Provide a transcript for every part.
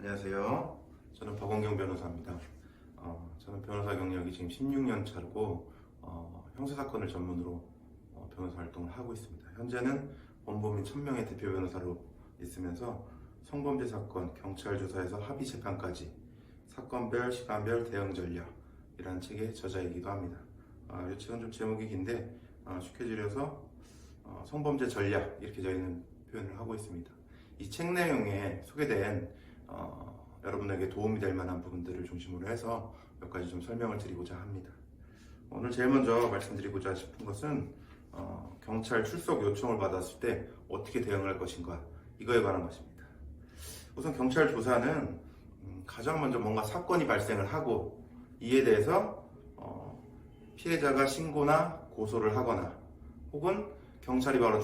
안녕하세요. 저는 박원경 변호사입니다. 저는 변호사 경력이 지금 16년 차고 형사사건을 전문으로 변호사 활동을 하고 있습니다. 현재는 원고민 1000명의 대표 변호사로 있으면서 성범죄 사건, 경찰 조사에서 합의 재판까지 사건별, 시간별 대응 전략이라는 책의 저자이기도 합니다. 이 책은 좀 제목이 긴데 쉽게 줄여서 성범죄 전략 이렇게 저희는 표현을 하고 있습니다. 이 책 내용에 소개된 여러분에게 도움이 될 만한 부분들을 중심으로 해서 몇 가지 좀 설명을 드리고자 합니다. 오늘 제일 먼저 말씀드리고자 싶은 것은 경찰 출석 요청을 받았을 때 어떻게 대응할 것인가 이거에 관한 것입니다. 우선 경찰 조사는 가장 먼저 뭔가 사건이 발생을 하고 이에 대해서 피해자가 신고나 고소를 하거나 혹은 경찰이 바로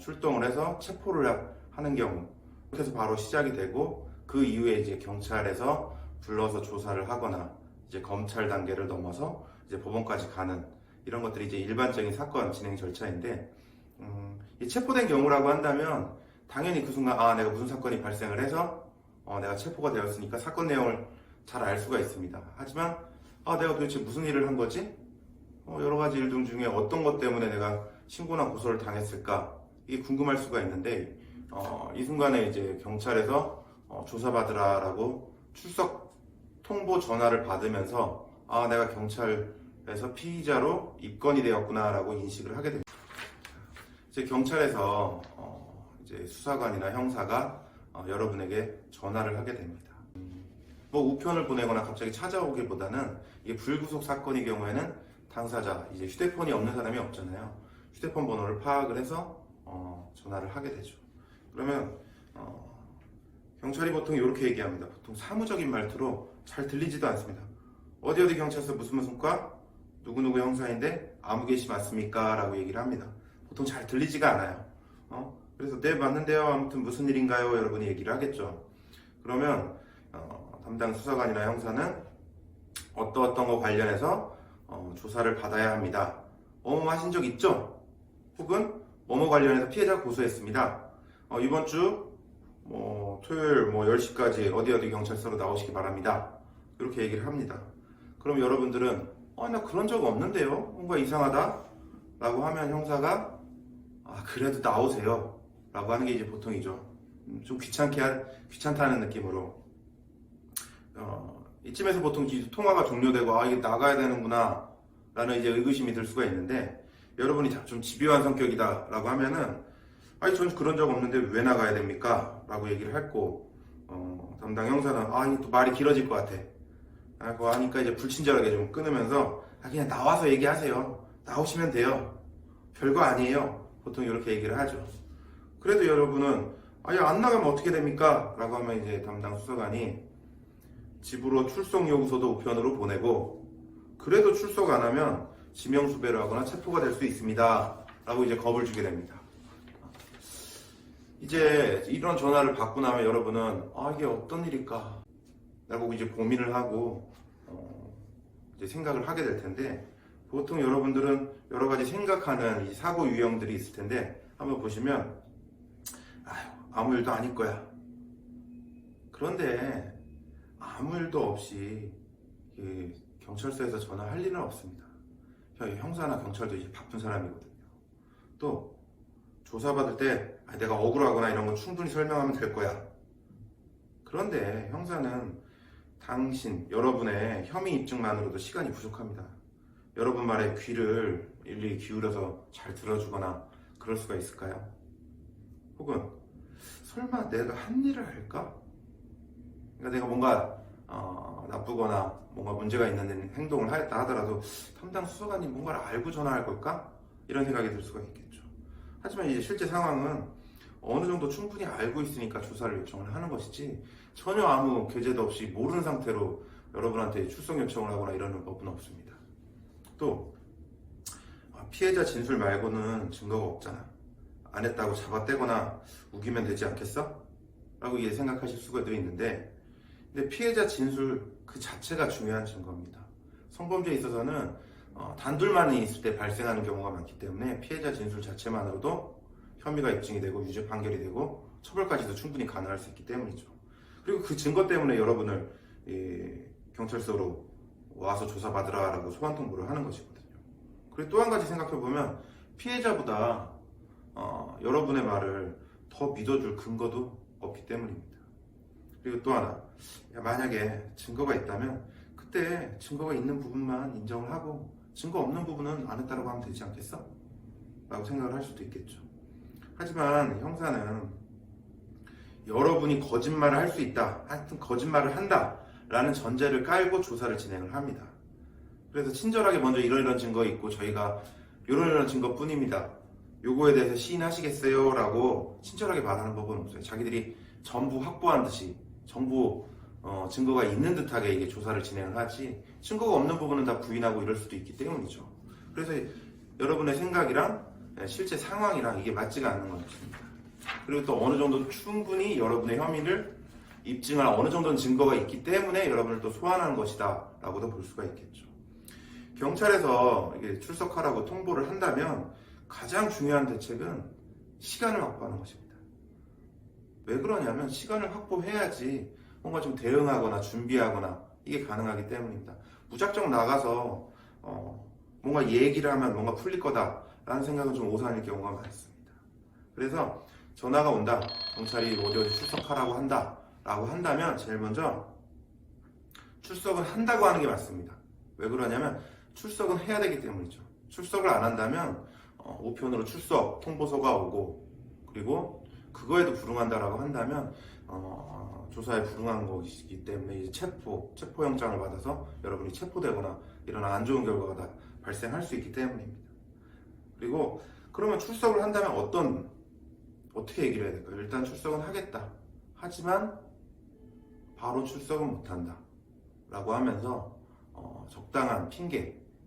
출동을 해서 체포를 하는 경우 그렇게 해서 바로 시작이 되고 그 이후에 이제 경찰에서 불러서 조사를 하거나 이제 검찰 단계를 넘어서 이제 법원까지 가는 이런 것들이 이제 일반적인 사건 진행 절차인데 이 체포된 경우라고 한다면 당연히 그 순간 내가 무슨 사건이 발생을 해서 내가 체포가 되었으니까 사건 내용을 잘 알 수가 있습니다. 하지만 내가 도대체 무슨 일을 한 거지? 여러 가지 일 중에 어떤 것 때문에 내가 신고나 고소를 당했을까? 이게 궁금할 수가 있는데 이 순간에 이제 경찰에서 조사받으라라고 출석 통보 전화를 받으면서 내가 경찰에서 피의자로 입건이 되었구나라고 인식을 하게 됩니다. 이제 경찰에서 이제 수사관이나 형사가 여러분에게 전화를 하게 됩니다. 뭐 우편을 보내거나 갑자기 찾아오기보다는 이게 불구속 사건의 경우에는 당사자 이제 휴대폰이 없는 사람이 없잖아요. 휴대폰 번호를 파악을 해서 전화를 하게 되죠. 그러면 경찰이 보통 이렇게 얘기합니다. 보통 사무적인 말투로 잘 들리지도 않습니다. 어디 경찰서 무슨 과 누구누구 형사인데 아무 개시 맞습니까? 라고 얘기를 합니다. 보통 잘 들리지가 않아요. 그래서 네 맞는데요. 아무튼 무슨 일인가요? 여러분이 얘기를 하겠죠. 그러면 담당 수사관이나 형사는 어떤 거 관련해서 조사를 받아야 합니다. 하신 적 있죠? 혹은 뭐뭐 관련해서 피해자 고소했습니다. 이번 주 토요일 10시까지 어디 경찰서로 나오시기 바랍니다. 이렇게 얘기를 합니다. 그럼 여러분들은 나 그런 적 없는데요? 뭔가 이상하다? 라고 하면 형사가 그래도 나오세요. 라고 하는 게 이제 보통이죠. 좀 귀찮다는 느낌으로 이쯤에서 보통 통화가 종료되고 이게 나가야 되는구나 라는 이제 의구심이 들 수가 있는데 여러분이 좀 집요한 성격이다 라고 하면은 전 그런 적 없는데 왜 나가야 됩니까? 라고 얘기를 했고 담당 형사는 이게 또 말이 길어질 것 같아 그거 하니까 이제 불친절하게 좀 끊으면서 그냥 나와서 얘기하세요. 나오시면 돼요. 별거 아니에요. 보통 이렇게 얘기를 하죠. 그래도 여러분은 안 나가면 어떻게 됩니까? 라고 하면 이제 담당 수사관이 집으로 출석 요구서도 우편으로 보내고 그래도 출석 안 하면 지명수배를 하거나 체포가 될 수 있습니다. 라고 이제 겁을 주게 됩니다. 이제 이런 전화를 받고 나면 여러분은 이게 어떤 일일까? 라고 이제 고민을 하고 이제 생각을 하게 될 텐데 보통 여러분들은 여러 가지 생각하는 이 사고 유형들이 있을 텐데 한번 보시면 아무 일도 아닐 거야. 그런데 아무 일도 없이 경찰서에서 전화할 일은 없습니다. 형사나 경찰도 이제 바쁜 사람이거든요. 또 조사받을 때 내가 억울하거나 이런 건 충분히 설명하면 될 거야. 그런데 형사는 여러분의 혐의 입증만으로도 시간이 부족합니다. 여러분 말에 귀를 일일이 기울여서 잘 들어주거나 그럴 수가 있을까요? 혹은 설마 내가 한 일을 할까? 그러니까 내가 뭔가 나쁘거나 뭔가 문제가 있는 행동을 하였다 하더라도 담당 수사관이 뭔가를 알고 전화할 걸까? 이런 생각이 들 수가 있겠죠. 하지만 이제 실제 상황은 어느 정도 충분히 알고 있으니까 조사를 요청을 하는 것이지 전혀 아무 계제도 없이 모르는 상태로 여러분한테 출석 요청을 하거나 이러는 법은 없습니다. 또 피해자 진술 말고는 증거가 없잖아. 안 했다고 잡아떼거나 우기면 되지 않겠어? 라고 이게 생각하실 수가 있는데 근데 피해자 진술 그 자체가 중요한 증거입니다. 성범죄에 있어서는 단둘만이 있을 때 발생하는 경우가 많기 때문에 피해자 진술 자체만으로도 혐의가 입증이 되고 유죄 판결이 되고 처벌까지도 충분히 가능할 수 있기 때문이죠. 그리고 그 증거 때문에 여러분을 경찰서로 와서 조사받으라라고 소환 통보를 하는 것이거든요. 그리고 또 한 가지 생각해보면 피해자보다 여러분의 말을 더 믿어줄 근거도 없기 때문입니다. 그리고 또 하나, 만약에 증거가 있다면 그때 증거가 있는 부분만 인정을 하고 증거 없는 부분은 안 했다고 하면 되지 않겠어? 라고 생각을 할 수도 있겠죠. 하지만 형사는 여러분이 거짓말을 할 수 있다, 하여튼 거짓말을 한다 라는 전제를 깔고 조사를 진행을 합니다. 그래서 친절하게 먼저 이런 증거 있고 저희가 이런 증거 뿐입니다, 요거에 대해서 시인하시겠어요? 라고 친절하게 말하는 법은 없어요. 자기들이 전부 확보한 듯이 전부 증거가 있는 듯하게 이게 조사를 진행을 하지, 증거가 없는 부분은 다 부인하고 이럴 수도 있기 때문이죠. 그래서 여러분의 생각이랑 실제 상황이랑 이게 맞지가 않는 것입니다. 그리고 또 어느 정도 충분히 여러분의 혐의를 입증할 어느 정도는 증거가 있기 때문에 여러분을 또 소환하는 것이다 라고도 볼 수가 있겠죠. 경찰에서 이게 출석하라고 통보를 한다면 가장 중요한 대책은 시간을 확보하는 것입니다. 왜 그러냐면 시간을 확보해야지 뭔가 좀 대응하거나 준비하거나 이게 가능하기 때문입니다. 무작정 나가서 뭔가 얘기를 하면 뭔가 풀릴 거다라는 생각은 좀 오산일 경우가 많습니다. 그래서 전화가 온다, 경찰이 어디 출석하라고 한다 라고 한다면 제일 먼저 출석은 한다고 하는 게 맞습니다. 왜 그러냐면 출석은 해야 되기 때문이죠. 출석을 안 한다면 우편으로 출석 통보서가 오고, 그리고 그거에도 불응한다라고 한다면 조사에 불응한 것이기 때문에 이제 체포영장을 받아서 여러분이 체포되거나 이런 안 좋은 결과가 다 발생할 수 있기 때문입니다. 그리고 그러면 출석을 한다면 어떻게 얘기를 해야 될까요? 일단 출석은 하겠다, 하지만 바로 출석은 못한다 라고 하면서 적당한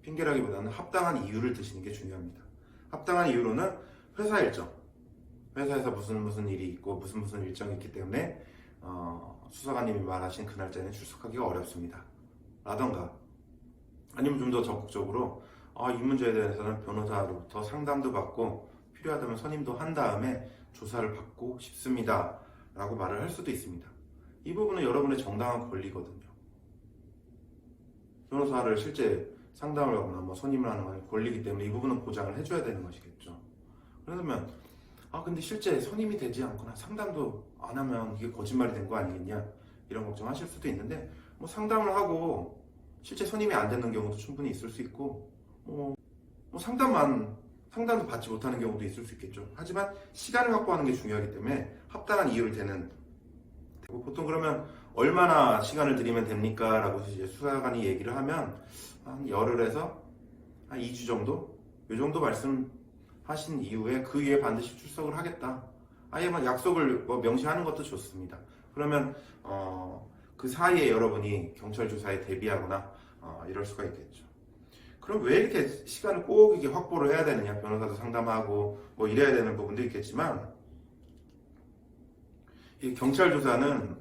핑계라기보다는 합당한 이유를 드시는 게 중요합니다. 합당한 이유로는 회사 일정, 회사에서 무슨 일이 있고 무슨 일정이 있기 때문에 수사관님이 말하신 그 날짜에는 출석하기가 어렵습니다 라던가, 아니면 좀 더 적극적으로 이 문제에 대해서는 변호사로부터 상담도 받고 필요하다면 선임도 한 다음에 조사를 받고 싶습니다 라고 말을 할 수도 있습니다. 이 부분은 여러분의 정당한 권리거든요. 변호사를 실제 상담을 하거나 선임을 하는 건 권리이기 때문에 이 부분은 보장을 해줘야 되는 것이겠죠. 그러면 근데 실제 선임이 되지 않거나 상담도 안 하면 이게 거짓말이 된 거 아니겠냐 이런 걱정하실 수도 있는데, 상담을 하고 실제 선임이 안 되는 경우도 충분히 있을 수 있고, 상담도 받지 못하는 경우도 있을 수 있겠죠. 하지만 시간을 확보하는 게 중요하기 때문에 합당한 이유를 대는, 보통 그러면 얼마나 시간을 드리면 됩니까? 라고 이제 수사관이 얘기를 하면 한 열흘에서 한 2주 정도? 이 정도 말씀하신 이후에 그 위에 반드시 출석을 하겠다, 아예 약속을 명시하는 것도 좋습니다. 그러면 그 사이에 여러분이 경찰 조사에 대비하거나 이럴 수가 있겠죠. 그럼 왜 이렇게 시간을 꼭 이게 확보를 해야 되느냐? 변호사도 상담하고 이래야 되는 부분도 있겠지만, 이 경찰 조사는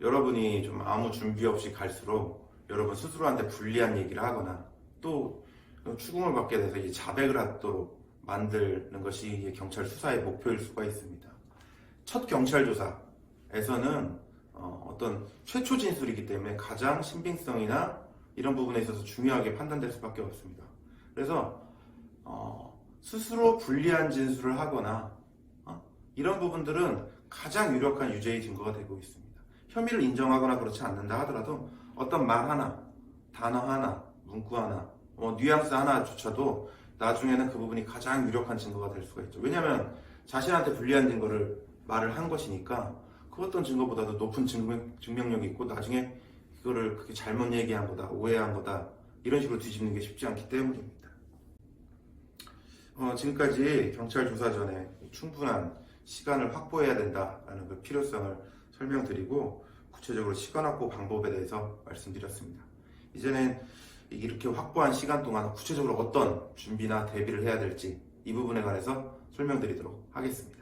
여러분이 좀 아무 준비 없이 갈수록 여러분 스스로한테 불리한 얘기를 하거나 또 추궁을 받게 돼서 이 자백을 하도록 만드는 것이 경찰 수사의 목표일 수가 있습니다. 첫 경찰 조사에서는 어떤 최초 진술이기 때문에 가장 신빙성이나 이런 부분에 있어서 중요하게 판단될 수밖에 없습니다. 그래서 스스로 불리한 진술을 하거나 이런 부분들은 가장 유력한 유죄의 증거가 되고 있습니다. 혐의를 인정하거나 그렇지 않는다 하더라도 어떤 말 하나, 단어 하나, 문구 하나, 뉘앙스 하나조차도 나중에는 그 부분이 가장 유력한 증거가 될 수가 있죠. 왜냐하면 자신한테 불리한 증거를 말을 한 것이니까 그 어떤 증거보다도 높은 증명력이 있고 나중에 그거를 그렇게 잘못 얘기한 거다, 오해한 거다 이런 식으로 뒤집는 게 쉽지 않기 때문입니다. 지금까지 경찰 조사 전에 충분한 시간을 확보해야 된다라는 그 필요성을 설명드리고 구체적으로 시간 확보 방법에 대해서 말씀드렸습니다. 이제는 이렇게 확보한 시간 동안 구체적으로 어떤 준비나 대비를 해야 될지 이 부분에 관해서 설명드리도록 하겠습니다.